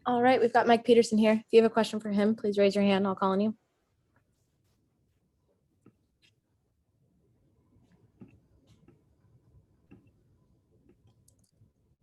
All right, we've got Mike Petersen here. If you have a question for him, please raise your hand. I'll call on you.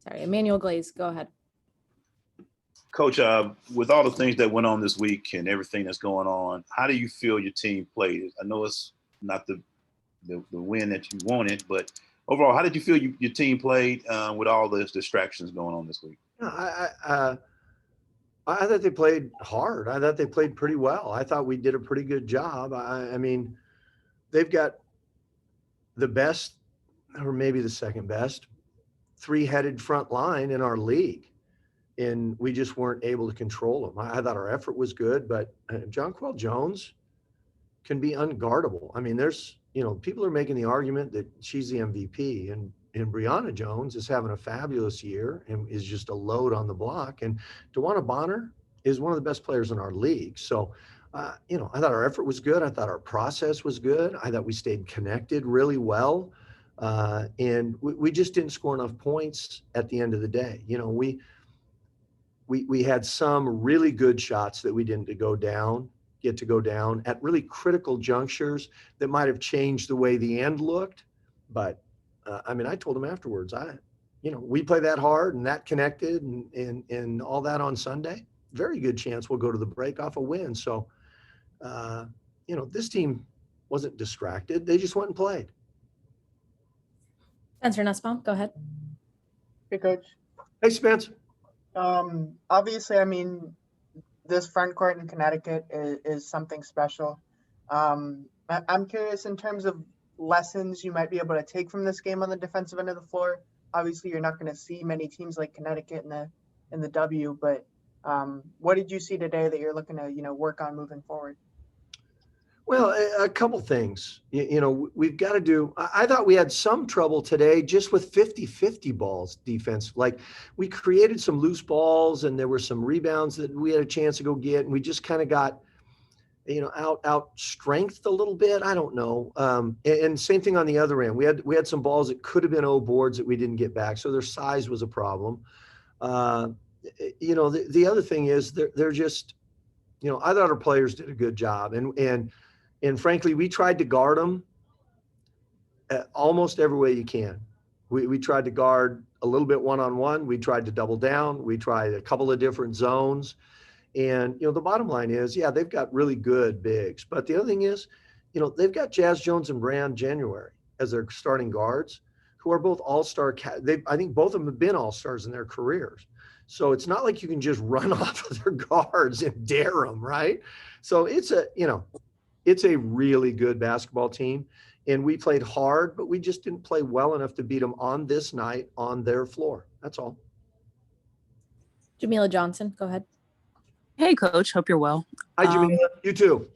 Sorry, Emmanuel Glaze, go ahead. Coach, with all the things that went on this week and everything that's going on, how do you feel your team played? I know it's not the win that you wanted, but overall, how did you feel your team played with all those distractions going on this week? I thought they played hard. I thought they played pretty well. I thought we did a pretty good job. I mean, they've got the best, or maybe the second best, three-headed front line in our league. And we just weren't able to control them. I thought our effort was good, but Jonquel Jones can be unguardable. I mean, there's, people are making the argument that she's the MVP, and Brianna Jones is having a fabulous year and is just a load on the block. And DeWanna Bonner is one of the best players in our league. So, I thought our effort was good. I thought our process was good. I thought we stayed connected really well. And we just didn't score enough points at the end of the day. We had some really good shots that we didn't get to go down at really critical junctures that might have changed the way the end looked. But I told him afterwards, we play that hard and that connected and all that on Sunday. Very good chance we'll go to the break off a win. So, this team wasn't distracted. They just went and played. Spencer Nussbaum, go ahead. Hey, Coach. Hey, Spence. Obviously, this front court in Connecticut is something special. I'm curious in terms of lessons you might be able to take from this game on the defensive end of the floor. Obviously, you're not going to see many teams like Connecticut in the W, but what did you see today that you're looking to work on moving forward? Well, a couple things. We've got to do – I thought we had some trouble today just with 50-50 balls defense. Like, we created some loose balls and there were some rebounds that we had a chance to go get, and we just kind of got, out strengthed a little bit. I don't know. And same thing on the other end. We had some balls that could have been O boards that we didn't get back, so their size was a problem. The other thing is they're just – I thought our players did a good job. And frankly, we tried to guard them almost every way you can. We tried to guard a little bit one-on-one. We tried to double down. We tried a couple of different zones. And, the bottom line is, yeah, they've got really good bigs. But the other thing is, they've got Jazz Jones and Brand January as their starting guards, who are both all-star. I think both of them have been all-stars in their careers. So it's not like you can just run off of their guards and dare them, right? So it's a really good basketball team, and we played hard, but we just didn't play well enough to beat them on this night on their floor. That's all. Jamila Johnson, go ahead. Hey, Coach. Hope you're well. Hi, Jamila. You too.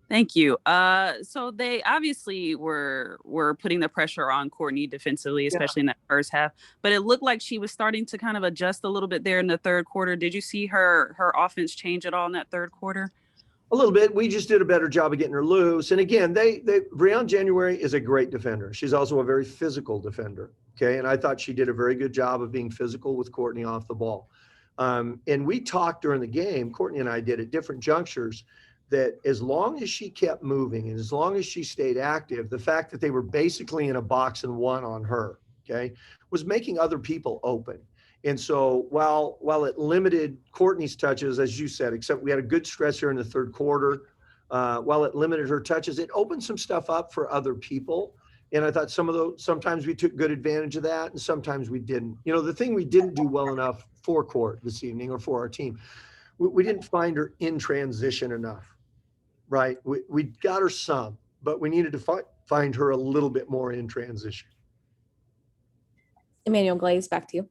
Thank you. So they obviously were putting the pressure on Courtney defensively, especially in that first half. But it looked like she was starting to kind of adjust a little bit there in the third quarter. Did you see her offense change at all in that third quarter? A little bit. We just did a better job of getting her loose. And again, Brianna January is a great defender. She's also a very physical defender. Okay. And I thought she did a very good job of being physical with Courtney off the ball. And we talked during the game, Courtney and I did at different junctures, that as long as she kept moving and as long as she stayed active, the fact that they were basically in a box and one on her, okay, was making other people open. And so while it limited Courtney's touches, as you said, except we had a good stretch here in the third quarter, while it limited her touches, it opened some stuff up for other people. And I thought sometimes we took good advantage of that and sometimes we didn't. The thing we didn't do well enough for court this evening or for our team, we didn't find her in transition enough, right? We got her some, but we needed to find her a little bit more in transition. Emmanuel Glaze, back to you.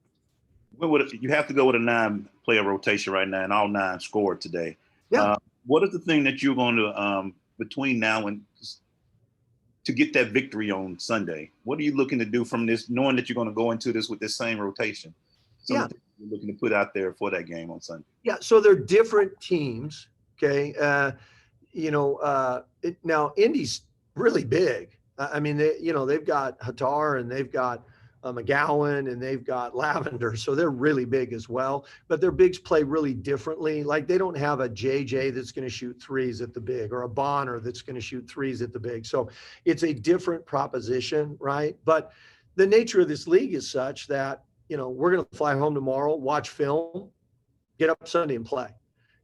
You have to go with a 9-player rotation right now, and all 9 scored today. Yeah. What is the thing that you're going to, between now and to get that victory on Sunday? What are you looking to do from this, knowing that you're going to go into this with this same rotation? You're looking to put out there for that game on Sunday. Yeah. So they're different teams. Okay. Now Indy's really big. They've got Hatar and they've got McGowan, and they've got Lavender. So they're really big as well, but their bigs play really differently. Like they don't have a JJ that's going to shoot threes at the big, or a Bonner that's going to shoot threes at the big. So it's a different proposition, right? But the nature of this league is such that, we're going to fly home tomorrow, watch film, get up Sunday and play.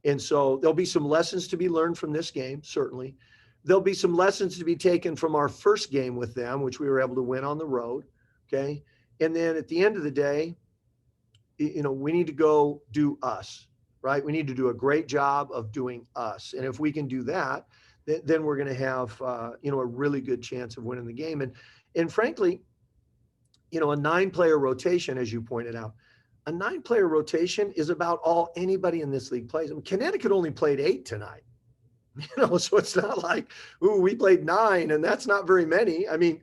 And so there'll be some lessons to be learned from this game, certainly. There'll be some lessons to be taken from our first game with them, which we were able to win on the road. Okay. And then at the end of the day, we need to go do us, right? We need to do a great job of doing us. And if we can do that, then we're going to have, a really good chance of winning the game. And frankly, a 9-player rotation, as you pointed out, a 9-player rotation is about all anybody in this league plays. I mean, Connecticut only played 8 tonight, so it's not like, ooh, we played 9 and that's not very many. I mean,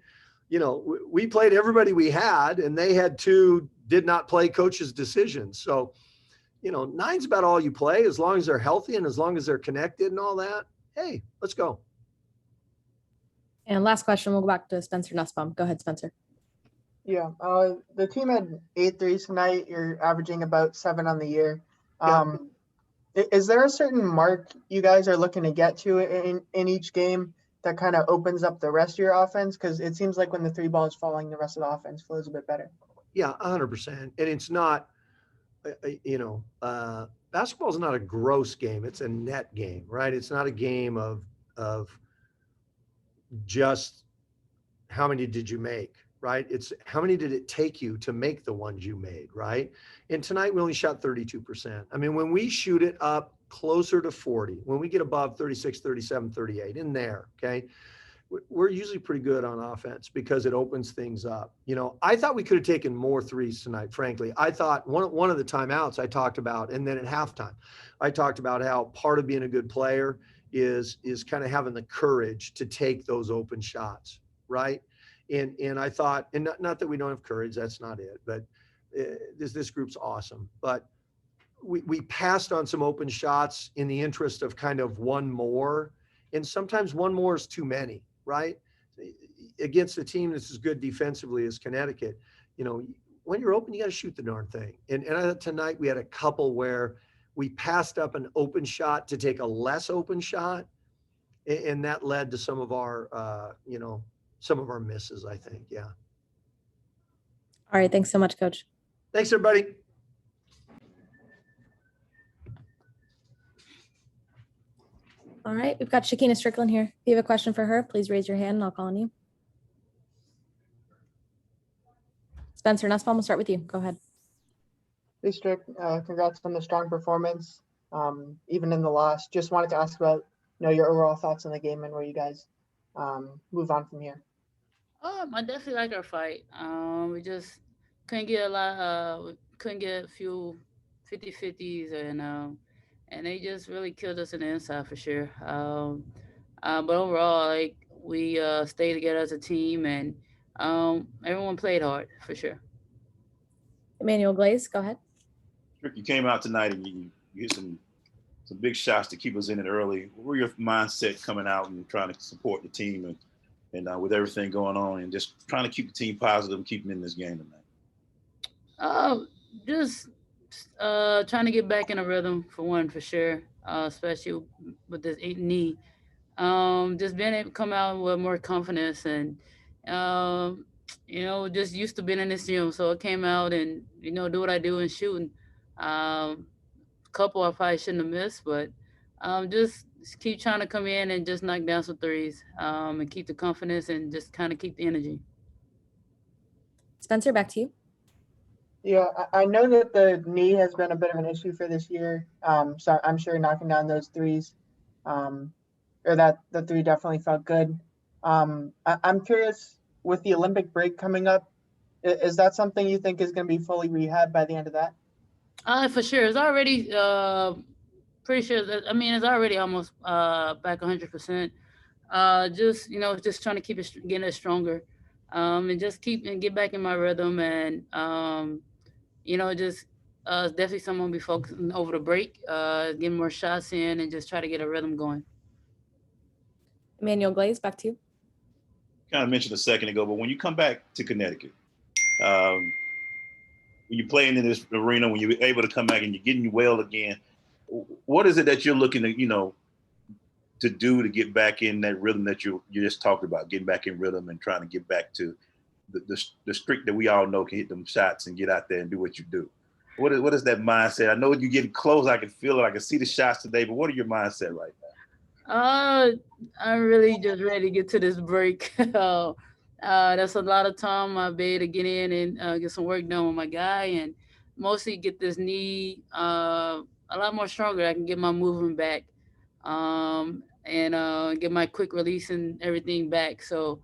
we played everybody we had, and they had 2 did not play coaches' decisions. So, 9's about all you play, as long as they're healthy and as long as they're connected and all that. Hey, let's go. And last question, we'll go back to Spencer Nussbaum. Go ahead, Spencer. Yeah, the team had 8 threes tonight. You're averaging about 7 on the year. Is there a certain mark you guys are looking to get to in each game that kind of opens up the rest of your offense? Because it seems like when the 3 ball is falling, the rest of the offense flows a bit better. Yeah, 100%. And it's not, basketball is not a gross game. It's a net game, right? It's not a game of just how many did you make, right? It's how many did it take you to make the ones you made, right? And tonight we only shot 32%. I mean, when we shoot it up closer to 40, when we get above 36, 37, 38 in there, okay, we're usually pretty good on offense because it opens things up. I thought we could have taken more threes tonight, frankly. I thought one of the timeouts I talked about, and then at halftime, I talked about how part of being a good player is kind of having the courage to take those open shots, right? And I thought, and not that we don't have courage, that's not it, but this group's awesome. But we passed on some open shots in the interest of kind of one more, and sometimes one more is too many, right? Against a team that's as good defensively as Connecticut, when you're open, you got to shoot the darn thing. And I thought tonight we had a couple where we passed up an open shot to take a less open shot, and that led to some of our, some of our misses, I think. Yeah. All right. Thanks so much, Coach. Thanks, everybody. All right. We've got Shekinna Stricklen here. If you have a question for her, please raise your hand and I'll call on you. Spencer Nussbaum, we'll start with you. Go ahead. Hey, Strick. Congrats on the strong performance, even in the loss. Just wanted to ask about, your overall thoughts on the game and where you guys move on from here. I definitely like our fight. We just couldn't get a few 50-50s, and they just really killed us in the inside for sure. But overall, we stayed together as a team, and everyone played hard for sure. Emmanuel Glaze, go ahead. You came out tonight and you hit some big shots to keep us in it early. What were your mindset coming out and trying to support the team and with everything going on and just trying to keep the team positive and keep them in this game tonight? Just trying to get back in a rhythm for one, for sure, especially with this knee. Just being able to come out with more confidence and, just used to being in this gym. So I came out and, do what I do in shooting. Couple I probably shouldn't have missed, but just keep trying to come in and just knock down some threes and keep the confidence and just kind of keep the energy. Spencer, back to you. Yeah, I know that the knee has been a bit of an issue for this year. So I'm sure knocking down those threes, or that the 3 definitely felt good. I'm curious, with the Olympic break coming up, is that something you think is going to be fully rehabbed by the end of that? For sure. It's already pretty sure that, it's already almost back 100%. Just trying to keep it, getting it stronger, and just get back in my rhythm, and definitely someone will be focusing over the break, getting more shots in, and just try to get a rhythm going. Emmanuel Glaze, back to you. Kind of mentioned a second ago, but when you come back to Connecticut, when you're playing in this arena, when you're able to come back and you're getting well again, what is it that you're looking to, to do to get back in that rhythm that you just talked about, getting back in rhythm and trying to get back to the streak that we all know can hit them shots and get out there and do what you do? What is that mindset? I know you're getting close. I can feel it. I can see the shots today, but what are your mindset right now? I'm really just ready to get to this break. That's a lot of time I'll be able to get in and get some work done with my guy, and mostly get this knee a lot more stronger. I can get my movement back, and get my quick release and everything back. So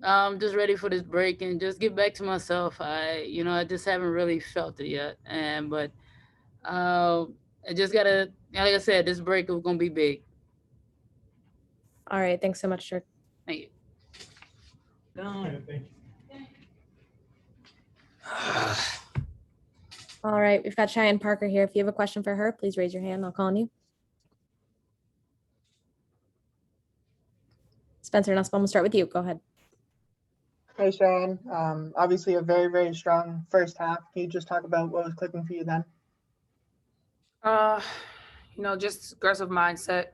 I'm just ready for this break and just get back to myself. I just haven't really felt it yet, but I just gotta, like I said, this break is gonna be big. All right. Thanks so much, Strick. Thank you. All right. We've got Cheyenne Parker here. If you have a question for her, please raise your hand. I'll call on you. Spencer Nussbaum, we'll start with you. Go ahead. Hey, Cheyenne. Obviously a very, very strong first half. Can you just talk about what was clicking for you then? Just aggressive mindset.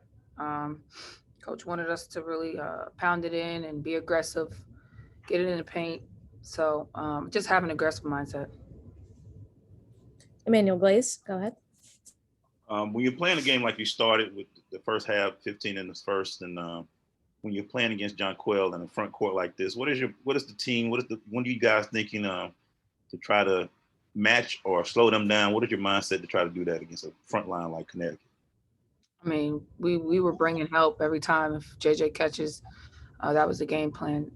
Coach wanted us to really pound it in and be aggressive, get it in the paint. So just have an aggressive mindset. Emmanuel Glaze, go ahead. When you're playing a game like you started with the first half, 15 in the first, and when you're playing against John Quell in a front court like this, what is the team? What are you guys thinking to try to match or slow them down? What is your mindset to try to do that against a front line like Connecticut? I mean, we were bringing help every time if JJ catches. That was the game plan,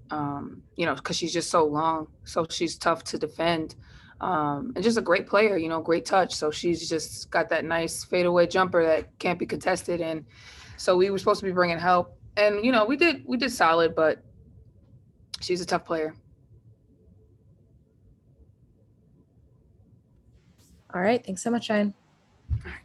because she's just so long, so she's tough to defend, and just a great player, great touch. So she's just got that nice fadeaway jumper that can't be contested. And so we were supposed to be bringing help, and we did solid, but she's a tough player. All right. Thanks so much, Cheyenne. All right.